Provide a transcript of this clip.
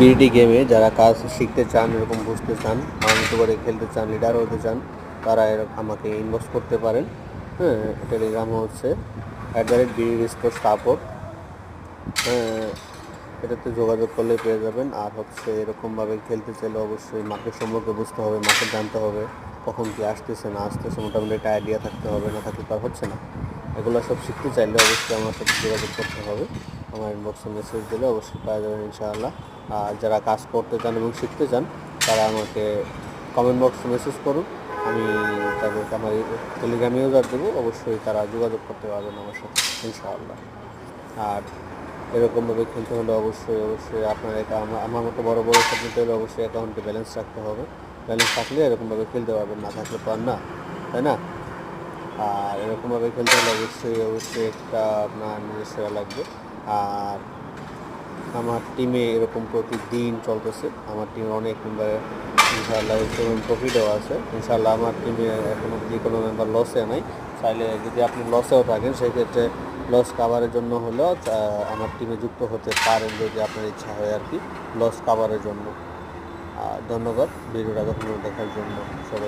BDT গেমে যারা কাজ শিখতে চান, এরকম বুঝতে চান, আমার মতো করে খেলতে চান, লিডার হতে চান, তারা আমাকে ইনবক্স করতে পারেন। হ্যাঁ, টেলিগ্রাম হচ্ছে @BDSports হ্যাঁ, এটাতে যোগাযোগ করলে পেয়ে যাবেন। আর হচ্ছে এরকমভাবে খেলতে চাইলে অবশ্যই মাঠের সম্পর্কে বুঝতে হবে, মাঠে জানতে হবে, কখন কি আসতেছে না আসতেছে, মোটামুটি একটা আইডিয়া থাকতে হবে, না থাকলে তার হচ্ছে না। এগুলো সব শিখতে চাইলে অবশ্যই আমার সাথে যোগাযোগ করতে হবে। আমার ইনবক্সে মেসেজ দিলে অবশ্যই পাওয়া যাবেন ইনশাআল্লাহ। আর যারা কাজ করতে চান এবং শিখতে চান, তারা আমাকে কমেন্ট বক্সে মেসেজ করুন। আমি তাদেরকে আমার টেলিগ্রাম ইউজার দেবো, অবশ্যই তারা যোগাযোগ করতে পারবেন আমার সাথে ইনশাআল্লাহ। আর এরকমভাবে খেলতে হলে অবশ্যই আপনার এটা আমার মতো বড় খেলতে হলে অবশ্যই অ্যাকাউন্টে ব্যালেন্স রাখতে হবে। ব্যালেন্স থাকলে এরকমভাবে খেলতে পারবেন, না থাকলে তো আর না, তাই না? আর এরকমভাবে খেলতে হলে অবশ্যই একটা আপনার নিজস্ব লাগবে। আর আমার টিমে এরকম প্রতিদিন চলতেছে, আমার টিমে অনেক মেম্বার ইনশাআল্লাহ প্রফিটও আছে ইনশাআল্লাহ। আমার টিমে এখন অবধি কোনো মেম্বার লসে নাই। চাইলে যদি আপনি লসেও থাকেন, সেক্ষেত্রে লস কাভারের জন্য হলেও আমার টিমে যুক্ত হতে পারেন, যদি আপনার ইচ্ছা হয় আর কি, লস কাভারের জন্য। ধন্যবাদ ভিডিওটা দেখার জন্য সবাই।